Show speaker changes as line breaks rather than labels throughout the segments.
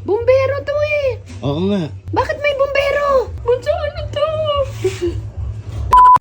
Bumbero to eh.
Oo nga.
Bakit may bumbero? Bunso, ano to?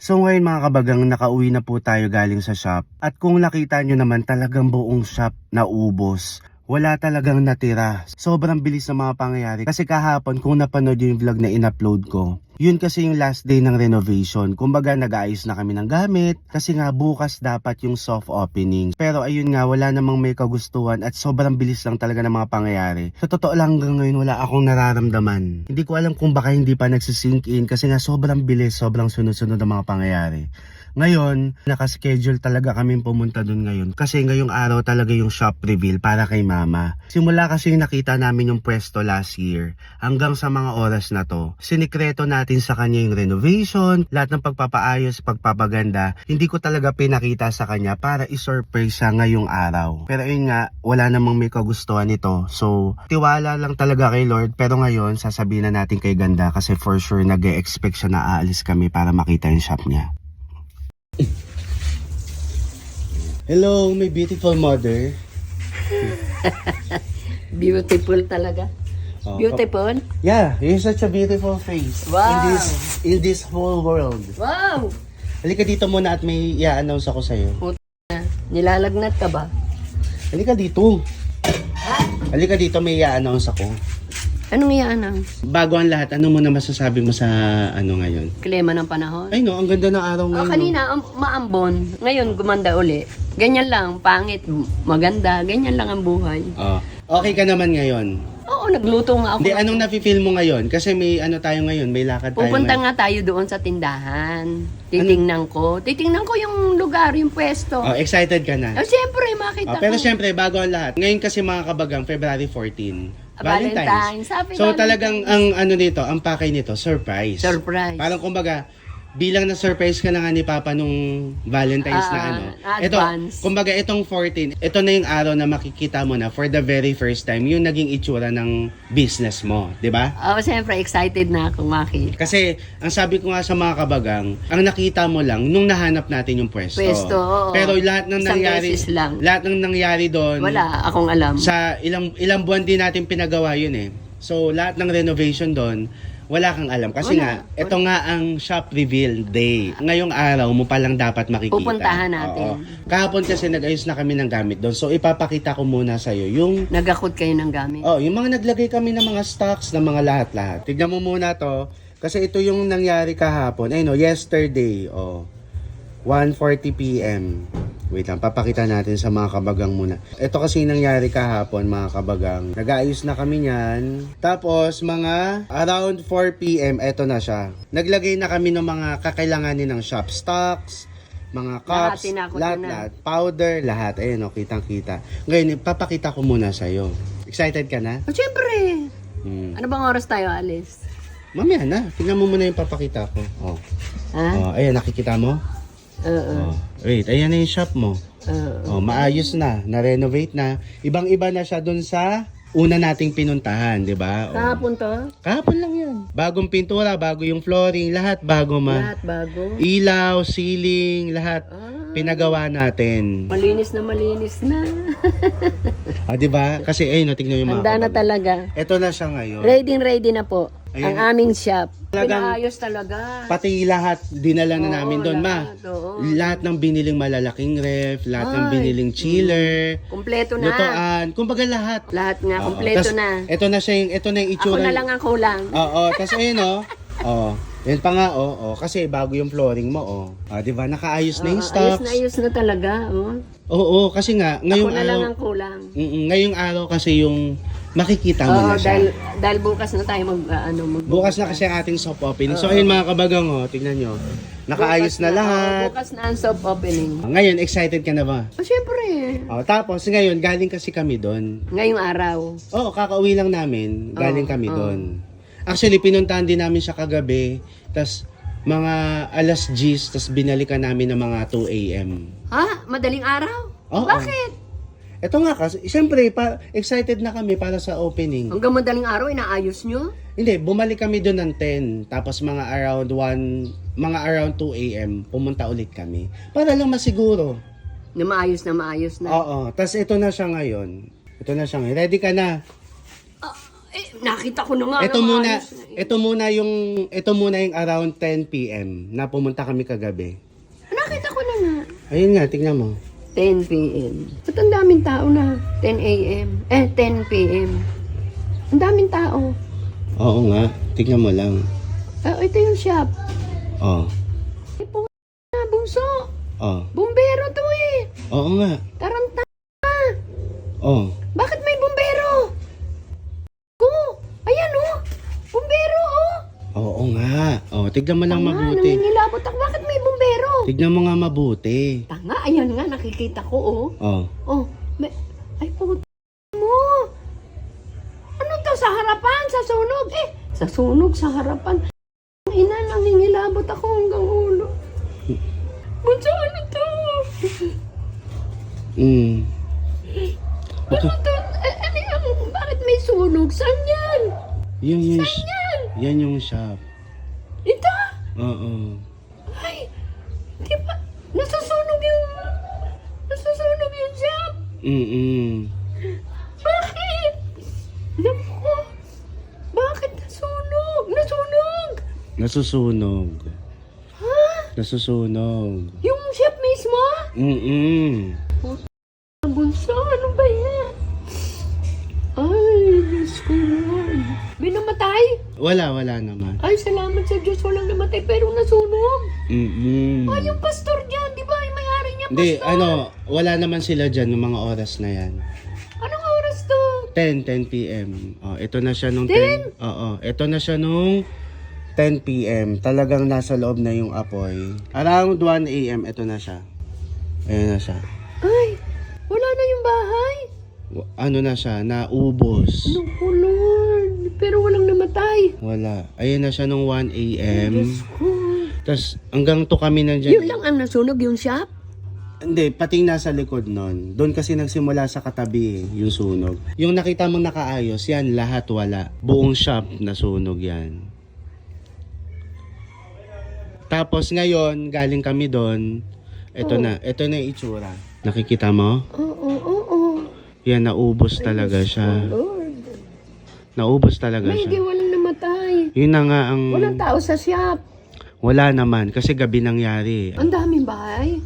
So ngayon mga kabagang, nakauwi na po tayo galing sa shop. At kung nakita nyo naman, talagang buong shop naubos. Wala talagang natira. Sobrang bilis ng mga pangyayari. Kasi kahapon, kung napanood yung vlog na in-upload ko, yun kasi yung last day ng renovation. Kumbaga nag-aayos na kami ng gamit. Kasi nga bukas dapat yung soft opening. Pero ayun nga, wala namang may kagustuhan. At sobrang bilis lang talaga ng mga pangyayari. Sa totoo lang hanggang ngayon, wala akong nararamdaman. Hindi ko alam kung baka hindi pa nagsisink in. Kasi nga sobrang bilis, sobrang sunod-sunod ng mga pangyayari. Ngayon, nakaschedule talaga kami pumunta dun ngayon. Kasi ngayong araw talaga yung shop reveal para kay mama. Simula kasi nakita namin yung pwesto last year. Hanggang sa mga oras na to, sinikreto natin sa kanya yung renovation, lahat ng pagpapaayos, pagpapaganda. Hindi ko talaga pinakita sa kanya para i-surprise siya ngayong araw. Pero ayun nga, wala namang may kagustuhan nito. So, tiwala lang talaga kay Lord. Pero ngayon, sasabihin na natin kay Ganda kasi for sure nag-e-expect siya na aalis kami para makita yung shop niya. Hello, my beautiful mother.
Beautiful talaga.
Oh,
Beautiful?
Yeah, you're such a beautiful face.
Wow.
In this whole world.
Wow!
Halika dito muna at may i-announce ako sa'yo.
Nilalagnat ka ba?
Halika dito. Halika dito, may i-announce ako.
Anong iyaanang?
Bago ang lahat, ano mo na masasabi mo sa ano ngayon?
Klima ng panahon?
Ay no, ang ganda ng araw ngayon.
Kanina, maambon. Ngayon, gumanda uli. Ganyan lang, pangit, maganda. Ganyan lang ang buhay.
Oh. Okay ka naman ngayon?
Oo, nagluto nga ako.
Hindi, anong nafe-feel mo ngayon? Kasi may ano tayo ngayon, may lakad tayo
Pupunta
ngayon.
nga tayo doon sa tindahan. Titingnan ko. Titingnan ko yung lugar, yung pwesto.
Oh, excited ka na?
Oh, siyempre, makita
Pero
ko.
siyempre, bago ang lahat, ngayon kasi mga kabagang, February 14,
Valentine's. Happy
So talagang
Valentine's.
ang ano nito, ang pakay nito, surprise.
Surprise.
Parang kumbaga, bilang na surprise ka na nga ni Papa nung Valentine's na ano. Ito,
advance.
kumbaga itong 14, ito na yung araw na makikita mo na for the very first time yung naging itsura ng business mo, 'di ba?
Oh, siyempre, excited na ako makita.
Kasi ang sabi ko nga sa mga kabagang, ang nakita mo lang nung nahanap natin yung pwesto.
Pwesto, oo.
Pero lahat ng
Isang
nangyari,
beses lang.
lahat ng nangyari doon,
Wala akong alam.
sa ilang buwan din natin pinagawa yun eh. So lahat ng renovation doon, wala kang alam. Kasi
Wala.
nga, ito nga ang shop reveal day. Ngayong araw mo palang dapat makikita.
Pupuntahan natin.
Oo. Kahapon kasi nag-ayos na kami ng gamit doon. So ipapakita ko muna sa'yo yung
Nagakot kayo ng gamit.
yung mga naglagay kami ng mga stocks, ng mga lahat-lahat. Tignan mo muna to. Kasi ito yung nangyari kahapon. Ay no, yesterday. 1:40 p.m. Wait lang, papakita natin sa mga kabagang muna. Ito kasi nangyari kahapon mga kabagang. Nag-aayos na kami niyan. Tapos mga around 4 p.m. eto na siya. Naglagay na kami ng mga kakailanganin ng shop stocks, mga cups, lahat, powder, lahat. Ayun kitang-kita. Ngayon, papakita ko muna sa'yo. Excited ka na?
Oh, siyempre.
Hmm.
Ano bang oras tayo, Alice?
Mamaya na. Tingnan mo muna yung papakita ko.
Ha?
Ayan, nakikita mo?
Oo.
Wait, ayan na yung shop mo.
Oo.
Maayos na, na-renovate na. Ibang-iba na siya dun sa una nating pinuntahan, di ba?
Kahapon to?
Kahapon lang yan. Bagong pintura, bago yung flooring, lahat bago
Lahat bago.
Ilaw, ceiling, lahat pinagawa natin.
Malinis na.
Di ba? Kasi ayun, tingnan yung mga
Handa na
kababayan.
talaga.
Ito na siya ngayon.
Ready na po.
Ayun.
Ang aming shop.
Talagang-
Pinaayos talaga.
Pati lahat dinala na
Oo,
namin doon, ma.
lahat, oo.
Lahat ng biniling malalaking ref, lahat ng
Ay,
biniling chiller,
Kumpleto na.
lutoan, kumbaga lahat.
Lahat nga,
Oo,
kumpleto
tas
na.
Ito na siya ito na yung
Ako
itsura.
na lang ang kulang.
Oo, tas ayun Yan pa nga kasi bago yung flooring mo di ba? Nakaayos na yung stocks.
Ayos na talaga. Oh.
Oo, kasi nga ngayong
Ako na lang
araw,
ang kulang.
ngayong araw kasi yung makikita mo na siya.
Dahil bukas na tayo
Bukas na kasi ang ating soft opening. So ayun mga kabagang tignan nyo. Nakaayos na lahat.
Bukas na ang soft opening.
Ngayon, excited ka na ba?
Oh, syempre.
Tapos ngayon, galing kasi kami doon.
Ngayong araw.
Kakauwi lang namin. Galing kami doon. Actually, pinuntahan din namin siya kagabi. Tas mga alas 10, tas binalikan namin ng mga 2 a.m.
Ha? Madaling araw?
Oo.
Bakit?
Ito nga kasi, siyempre, excited na kami para sa opening.
Hanggang madaling araw, inaayos nyo?
Hindi, bumalik kami doon ng 10. Tapos mga around 2 a.m. pumunta ulit kami. Para lang masiguro.
Na maayos na.
Oo. Tapos ito na siya ngayon. Ready ka na?
nakita ko na nga.
Ito
na
muna,
maayos na eh.
ito muna yung around 10 p.m. na pumunta kami kagabi.
Nakita ko na nga.
Ayun nga, tingnan mo.
10 p.m. Ba't ang daming tao na? 10 a.m. 10 p.m. Ang daming tao.
Oo nga, tingnan mo lang.
Ito yung shop.
Oh,
Na, bunso.
oh.
Bumbero to eh.
Oo nga.
Taranta.
Oh.
Bakit may bumbero? Ayan oh. Bumbero oh.
Oo nga. Oh, tignan mo lang
Tanga,
mabuti.
nangingilabot ako. Bakit may bumbero?
Tignan mo nga mabuti.
Tanga, ayan nga, nakikita ko oh.
Oh.
Oh, ay puto mo. Ano to sa harapan, sa sunog? Sa sunog, sa harapan. Ang ina, nangingilabot ako hanggang ulo. Bunso, ano to? Ano to? Ano yung, bakit may sunog? Saan yan?
Yan.
Saan yan?
Yan yung shop.
Ito?
Oo.
Ay, di ba? Nasusunog yung shop. Bakit? Naku, bakit nasunog?
Nasusunog.
Ha?
Nasusunog.
Yung shop mismo? Bunso, ano ba yan? Ay, Diyos ko Lord. May namatay?
Wala naman.
Ay, salamat sa Diyos, walang namatay pero nasunog. Ay, yung pastor dyan, di ba? Yung may-ari niya,
Hindi,
pastor.
wala naman sila dyan ng mga oras na yan.
Anong oras to?
10 p.m. Oh, ito na siya nung 10. Oo, ito na siya nung 10 p.m. Talagang nasa loob na yung apoy. Around 1 a.m. ito na siya. Ayan na siya.
Ay, wala na yung bahay.
Ano na siya, naubos.
Naku, Lord. Pero walang namatay.
Wala. Ayan na siya nung 1 a.m.
Diyos ko.
Tapos hanggang to kami nandyan.
Yun lang ang nasunog, yung shop?
Hindi, pating nasa likod nun. Doon kasi nagsimula sa katabi yung sunog. Yung nakita mong nakaayos, yan lahat wala. Buong shop nasunog yan. Tapos ngayon, galing kami doon. Ito na yung itsura. Nakikita mo?
Oo.
Yan, naubos talaga siya.
Lord.
Naubos talaga
May di
siya.
walang namatay.
Yun na nga ang...
Walang tao sa shop.
Wala naman, kasi gabi nangyari.
Ang daming bahay.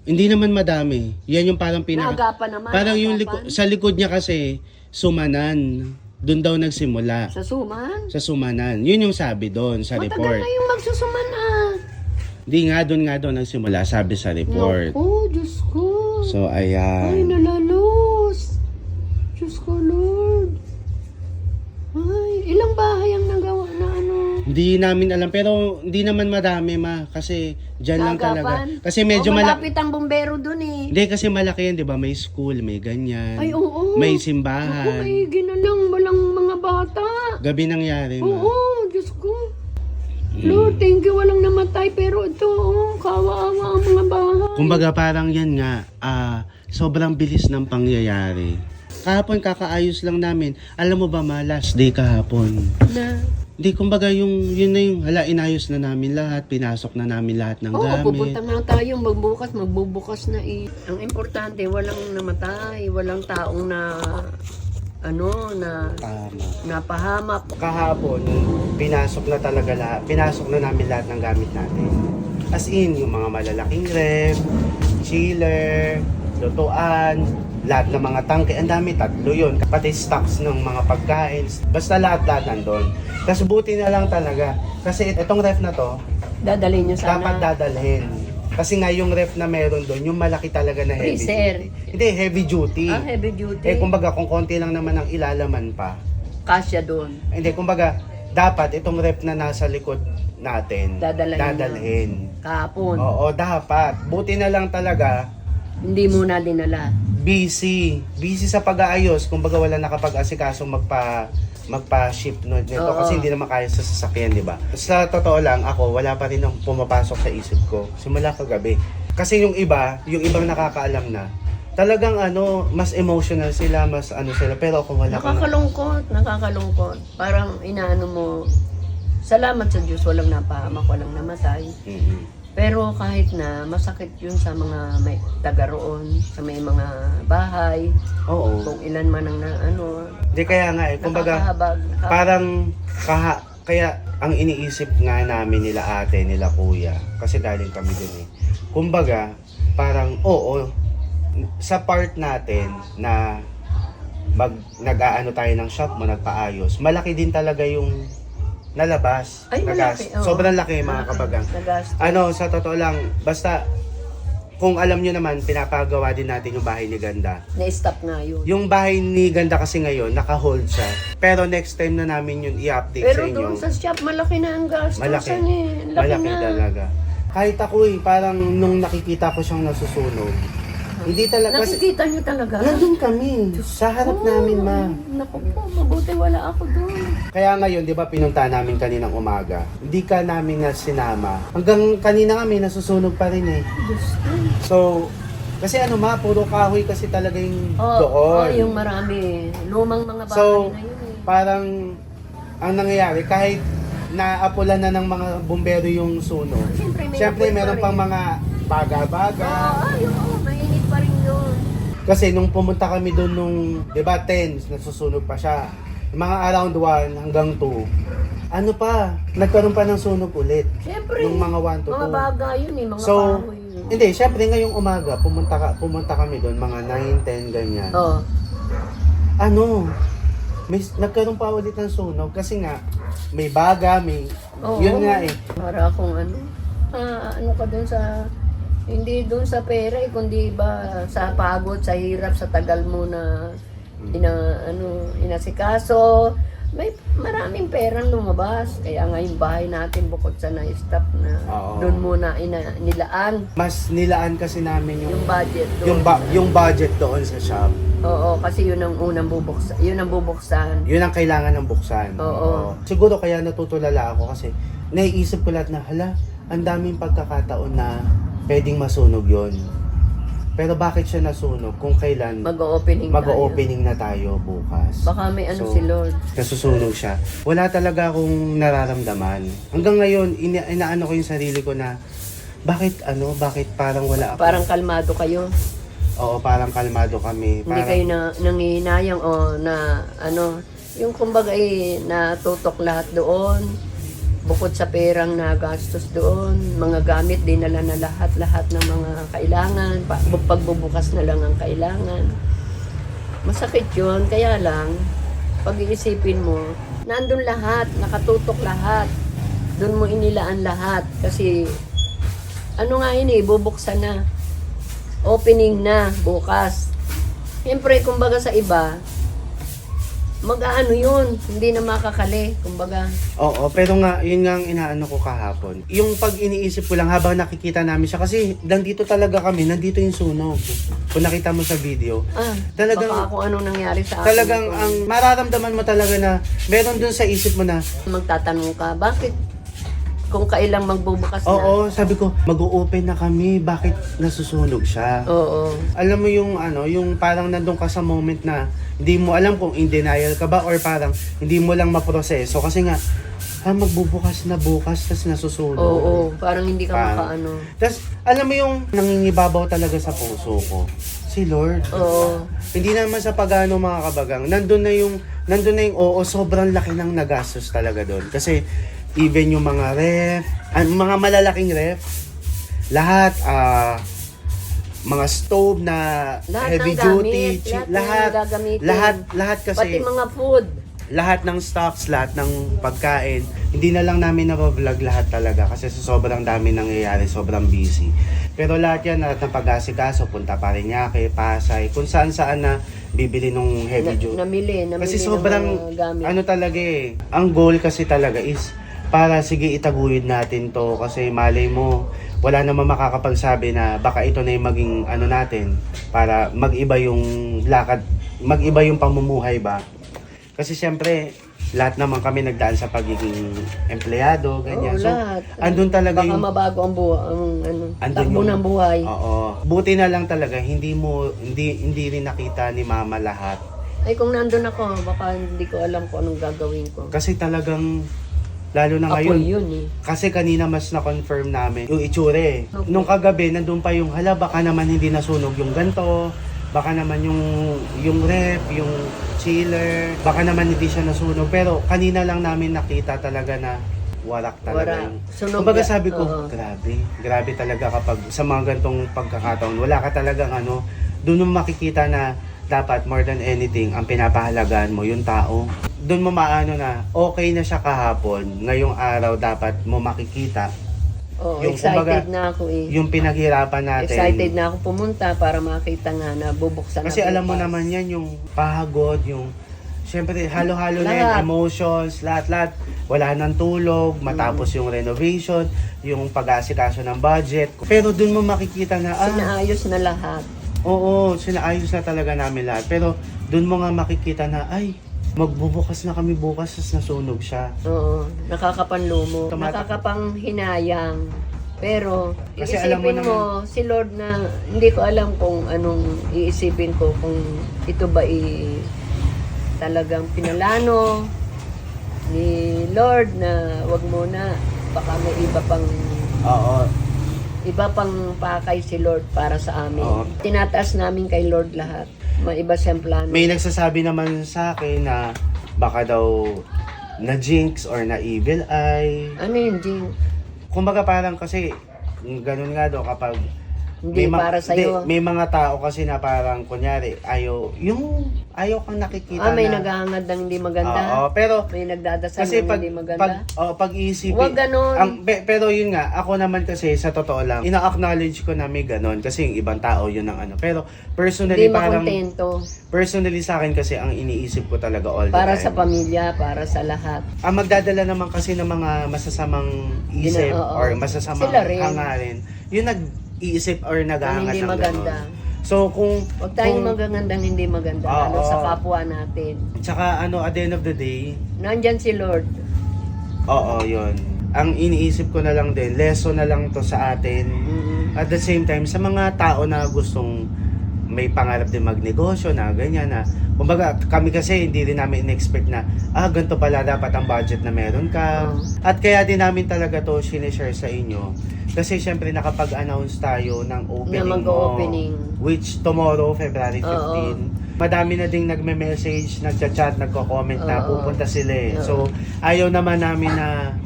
Hindi naman madami. Yan yung parang
Naagapan naman.
Parang yung
naagapan.
sa likod niya kasi, Sumanan. Doon daw nagsimula.
Sa Suman?
Sa Sumanan. Yun yung sabi doon sa
Matagal
report.
na yung magsusuman ah.
Di nga, doon nagsimula, sabi sa report.
Oh, Diyos ko.
So,
Ay,
ayan.
nalalos. Diyos ko, Lord. Ay, ilang bahay ang nagawa na ano?
Hindi namin alam, pero hindi naman madami kasi dyan lang talaga.
Naagapan?
Kasi medyo malaki.
malapit ang bumbero dun eh.
Hindi, kasi malaki yan, di ba? May school, may ganyan.
Ay, oo.
May
Ako,
simbahan.
may ginalang walang mga bata.
Gabi nangyari, ma.
Oo, Diyos ko. Lord, thank you, walang namatay. Pero ito, kawawa ang mga bahay.
Kumbaga parang yan nga, sobrang bilis ng pangyayari. Kahapon kakaayos lang namin. Alam mo ba ma, last day kahapon.
Na,
Hindi, kumbaga yun na yung, inayos na namin lahat, pinasok na namin lahat ng
oo,
gamit.
pupunta na tayo, magbubukas na eh. Ang importante, walang namatay, walang taong na,
Tama.
napahamak.
Kahapon, pinasok na namin lahat ng gamit natin. As in, yung mga malalaking ref, chiller, lutuan, lahat ng mga tangke, ang dami, 3 yun. Pati stocks ng mga pagkain, basta lahat nandun. Tapos buti na lang talaga, kasi itong ref na to,
Dadalhin nyo sana.
dapat dadalhin. Kasi nga yung ref na meron doon, yung malaki talaga na heavy
Freezer.
duty. Hindi, heavy duty.
Heavy duty.
Kumbaga, kung konti lang naman ang ilalaman pa,
Kasya doon.
hindi, kumbaga, dapat itong ref na nasa likod natin, dadalhin.
Kahapon.
Oo, dapat. Buti na lang talaga,
Hindi muna dinala.
busy sa pag-aayos. Kumbaga, wala nakapag-asikaso magpa-ship nito
Oo.
kasi hindi naman kaya sa sasakyan, di ba? Sa totoo lang, ako, wala pa rin ang pumapasok sa isip ko. Simula kagabi. Kasi yung ibang nakakaalam na, talagang mas emotional sila, mas sila, pero ako wala pa.
Nakakalungkot. Parang inaano mo, salamat sa Diyos, walang napahamak, walang namatay.
Mhm.
Pero kahit na masakit yun sa mga may taga roon, sa may mga bahay,
Oo.
kung ilan man ang na, ano,
Di kaya nga eh, kumbaga,
nakakahabag.
parang kaya ang iniisip nga namin nila ate, nila kuya, kasi galing kami dun eh. Kumbaga, parang oo, sa part natin na nag-aano tayo ng shop mo, nagpaayos, malaki din talaga yung nalabas.
Ay, malaki, oo.
Sobrang laki mga kabagang.
Nagastos.
Ano, sa totoo lang, basta kung alam nyo naman, pinapagawa din natin yung bahay ni Ganda.
Na-stop nga yun.
Yung bahay ni Ganda kasi ngayon, naka-hold siya. Pero next time na namin yun i-update
Pero
sa inyo.
doon sa shop, malaki na ang gastos.
Malaki.
Laki
Malaki
na.
talaga. Kahit ako parang nung nakikita ko siyang nasusunog, hindi talaga.
Nakikita niyo talaga?
Nandun kami, sa harap namin, ma.
Naku po, mabuti wala ako doon.
Kaya ngayon, di ba, pinunta namin kaninang umaga. Hindi ka namin na sinama. Hanggang kanina kami, nasusunog pa rin eh.
Diyos ko.
So, kasi ano ma, puro kahoy kasi talaga yung
Oh,
doon.
yung marami. Lumang mga bahay
So,
na yun eh.
parang ang nangyayari, kahit naapulan na ng mga bumbero yung sunog,
Siyempre,
meron pang mga baga-baga.
mainit pa rin yun.
Kasi nung pumunta kami doon nung, di ba, 10, nasusunog pa siya. Mga around 1 hanggang 2. Ano pa, nagkaroon pa ng sunog ulit.
Siyempre,
Nung mga 1 to 2.
mga baga yun eh, mga
So,
kahoy yun.
hindi, syempre ngayong umaga, pumunta kami doon, mga 9, 10, ganyan.
Oh,
Ano, nagkaroon pa ulit ng sunog kasi nga, may baga, may, yun nga eh.
Para akong ano, ano ka dun sa, hindi dun sa pera eh, kundi ba sa pagod, sa hirap, sa tagal mo na inasikaso. May maraming perang lumabas. Kaya nga yung bahay natin bukod sa na-stop na
Oo.
doon muna nilaan
Mas nilaan kasi namin
yung budget doon.
yung budget doon sa shop.
Oo, kasi yun ang unang bubuksan. Yun ang bubuksan.
Yun ang kailangan ng buksan.
Oo.
Siguro kaya natutulala ako kasi naiisip ko lahat na, hala, ang daming pagkakataon na pwedeng masunog yon. Pero bakit siya nasunog kung kailan mag-opening na tayo bukas?
Baka may ano
So,
si Lord.
Nasusunog siya. Wala talaga akong nararamdaman. Hanggang ngayon, inaano ko yung sarili ko na, bakit parang wala ako?
Parang kalmado kayo.
Oo, parang kalmado kami.
Hindi kayo nangihinayang o na ano, yung kumbaga natutok lahat doon. Bukod sa perang nagastos doon, mga gamit, dinala na lahat ng mga kailangan. Pagbubukas na lang ang kailangan. Masakit yun, kaya lang, pag-iisipin mo, nandun lahat, nakatutok lahat. Doon mo inilaan lahat. Kasi, ano nga yun bubuksan na. Opening na, bukas. Siyempre, kumbaga sa iba, mag-aano yun, hindi na makakali, kumbaga.
Oo, pero nga, yun nga ang inaano ko kahapon. Yung pag iniisip ko lang habang nakikita namin siya, kasi nandito talaga kami, nandito yung sunog. Kung nakita mo sa video, talagang,
Baka kung anong nangyari sa akin.
talagang ang mararamdaman mo talaga na meron dun sa isip mo na,
Magtatanong ka, bakit kung kailang magbubukas na?
oo, sabi ko, mag-o-open na kami, bakit nasusunog siya?
Oo.
Alam mo yung yung parang nandun ka sa moment na hindi mo alam kung in denial ka ba or parang hindi mo lang maproseso kasi nga magbubukas na bukas tas nasusunog.
Oo, parang hindi ka makaano.
Tas alam mo yung nangingibabaw talaga sa puso ko. Si Lord.
Oo.
Hindi naman sa pagano mga kabagang. Nandun na yung oo, sobrang laki ng nagastos talaga doon. Kasi even yung mga ref, mga malalaking ref, lahat mga stove na
Lahat
heavy
ng
duty,
gamit, lahat ng gagamitin.
lahat kasi
Pati mga food.
lahat ng stocks, lahat ng pagkain, hindi na lang namin na-vlog lahat talaga kasi sa sobrang dami nangyayari, sobrang busy. Pero lahat yan, lahat ng pag-asikaso, punta pa rin Paranaque, Pasay, kung saan-saan na bibili ng heavy duty.
Namili
Kasi
ng
sobrang,
mga gamit.
ano talaga ang goal kasi talaga is, para sige itaguyod natin to kasi malay mo, wala naman makakapagsabi na baka ito na yung maging ano natin, para mag-iba yung lakad, mag-iba yung pamumuhay ba. Kasi siyempre, lahat naman kami nagdaan sa pagiging empleyado, ganyan.
Oo, lahat.
Andun talaga
Baka
yung...
mabago ang buhay,
andun
takbo
yung-
ng buhay.
Oo. Buti na lang talaga, hindi rin nakita ni Mama lahat.
Ay, kung nandun ako, baka hindi ko alam kung anong gagawin ko.
Kasi talagang Lalo na
Apoy
ngayon.
yun eh.
Kasi kanina mas na-confirm namin yung itsura eh.
Okay.
Nung kagabi, nandun pa yung hala, baka naman hindi nasunog yung ganto. Baka naman yung ref, yung chiller, baka naman hindi siya nasunog. Pero kanina lang namin nakita talaga na warak talaga.
Warak. Sunog
Kumbaga
na.
sabi ko,
Oo.
grabe talaga kapag sa mga gantong pagkakataon, wala ka talagang doon mo makikita na dapat more than anything, ang pinapahalagaan mo yung tao. Doon mo maano na okay na siya kahapon, ngayong araw dapat mo makikita
Oo,
yung,
excited
kumbaga,
na ako eh.
yung pinaghirapan natin.
Excited na ako pumunta para makita nga na bubuksan
Kasi
na
alam mo
bukas.
naman yan, yung pagod, yung syempre halo-halo na yan,
Lahat.
emotions, lahat-lahat. Wala nang tulog, matapos yung renovation, yung pag-aasikaso ng budget. Pero dun mo makikita na,
Sinaayos na lahat.
oo, sinaayos na talaga namin lahat. Pero dun mo nga makikita na, ay, magbubukas na kami bukas, tas nasunog siya.
Oo, nakakapanlumo,
Tumatak-
nakakapanghinayang. Pero
Kasi alam mo
iisipin mo, si Lord na hindi ko alam kung anong iisipin ko kung ito ba talagang pinalano ni Lord na wag muna, baka may
Oo.
iba pang pakay si Lord para sa amin.
Oo.
Tinataas namin kay Lord lahat. May iba siyang plano.
May nagsasabi naman sa akin na baka daw na jinx or na evil eye.
Ano yun, Jing?
Kumbaga parang kasi ganun nga daw kapag
Hindi para sa'yo.
may mga tao kasi na parang kunyari ayaw kang nakikita
May
na
naghahangad ng hindi maganda.
Oo, pero
May nagdadasal
kasi
ng hindi maganda.
pag-iisipin,
Huwag ganon.
pero yun nga, ako naman kasi sa totoo lang, ina-acknowledge ko na may ganon kasi yung ibang tao yun ang pero personally
Hindi
parang,
makontento.
personally sa akin kasi ang iniisip ko talaga all the
Para
time.
sa pamilya, para sa lahat.
Ang magdadala naman kasi ng mga masasamang isip
Oo.
or masasamang
Sila rin.
hangarin, yung nag-iisip or
Kung
naghahangat
hindi
ng
maganda.
ganon. So kung
Huwag tayong magagandang hindi maganda. Lalo
Oo.
sa kapwa natin.
tsaka at the end of the day,
Nandyan si Lord.
oo, yun. Ang iniisip ko na lang din, lesson na lang to sa atin.
Mm-mm.
At the same time, sa mga tao na gustong may pangarap din magnegosyo na ganyan na. Kumbaga, kami kasi hindi rin namin in-expect na, ganito pala dapat ang budget na meron ka.
Oo.
At kaya din namin talaga to sinishare sa inyo. Kasi syempre nakapag-announce tayo ng opening
Na mag-opening.
which tomorrow, February 15.
Oo.
Madami na ding nagme-message, nagchat-chat, nagko-comment na
Oo.
pupunta sila eh.
Oo.
So, ayaw naman namin na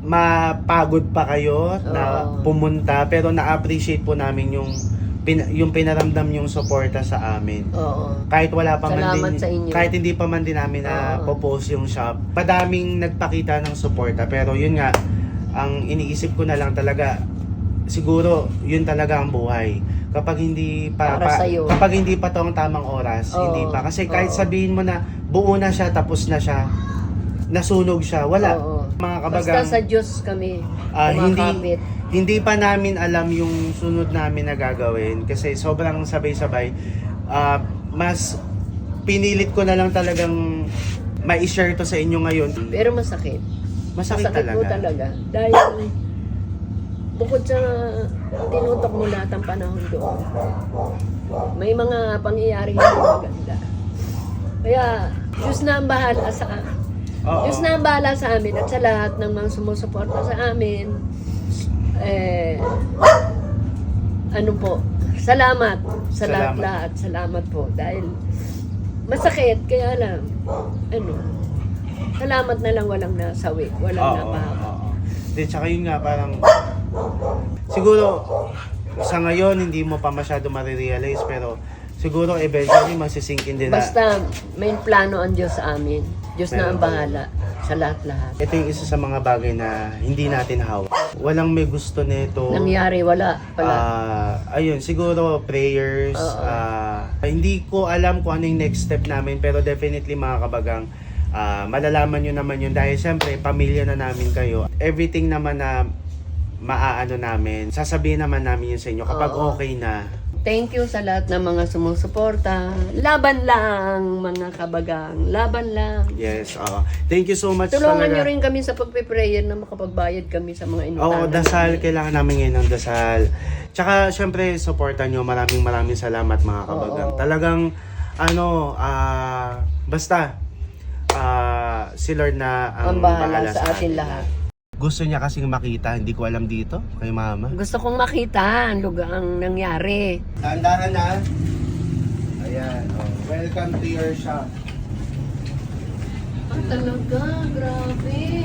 mapagod pa kayo na
Oo.
pumunta, pero na-appreciate po namin yung pinaramdam yung suporta sa amin.
Oo.
Kahit wala pa man
Salamat
din,
sa inyo.
kahit hindi pa man din namin na
Oo.
post yung shop, madaming nagpakita ng suporta, pero yun nga, ang iniisip ko na lang talaga, siguro yun talaga ang buhay. Kapag hindi pa,
Para sa'yo.
kapag hindi pa to ang tamang oras,
Oo.
hindi pa. Kasi kahit
Oo.
sabihin mo na buo na siya, tapos na siya, nasunog siya, wala.
Oo.
Mga
Basta
kabagang,
sa Diyos kami
hindi
kumakapit.
hindi pa namin alam yung sunod namin na gagawin kasi sobrang sabay-sabay. Mas pinilit ko na lang talagang ma-share to sa inyo ngayon.
Pero masakit.
Masakit talaga.
po talaga. Dahil bukod sa tinutok mo lahat ang panahon doon, may mga pangyayari na maganda. Kaya, Diyos na ang bahala sa
Oo.
Diyos na ang bahala sa amin at sa lahat ng mga sumusuporta sa amin. Ano po, salamat sa
Salamat.
lahat-lahat. Salamat po. Dahil masakit, kaya lang, salamat na lang walang nasawi, walang
Oo,
napahama.
oo. Di, tsaka yun nga, parang siguro sa ngayon hindi mo pa masyado marirealize, pero siguro eventually masisingkin din na
Basta may plano ang Diyos sa amin. Diyos na ang
Meron.
bahala sa lahat-lahat.
ito yung isa sa mga bagay na hindi natin hawak. Walang may gusto nito.
Nangyari, wala pala.
Ayun, siguro prayers.
Oo.
Hindi ko alam kung ano yung next step namin, pero definitely mga kabagang, malalaman nyo naman yun dahil syempre pamilya na namin kayo. Everything naman na maaano namin, sasabihin naman namin yun sa inyo kapag
Oo.
okay na.
Thank you sa lahat ng mga sumusuporta. Laban lang, mga kabagang. Laban lang.
Yes, thank you so much
Tulungan
talaga.
nyo rin kami sa pagpe-prayer na makapagbayad kami sa mga
Oo,
inutanan.
dasal. Kailangan namin ngayon ng dasal. Tsaka, syempre, supportan nyo. Maraming salamat mga kabagang.
Oo.
Talagang, basta, si Lord na
Ang bahala sa atin lahat.
Gusto niya kasing makita, hindi ko alam dito, kay mama.
Gusto kong makita ang lugar ang nangyari.
Dahan-dahan na. Ayan, oh. Welcome to your shop.
Ah, talaga?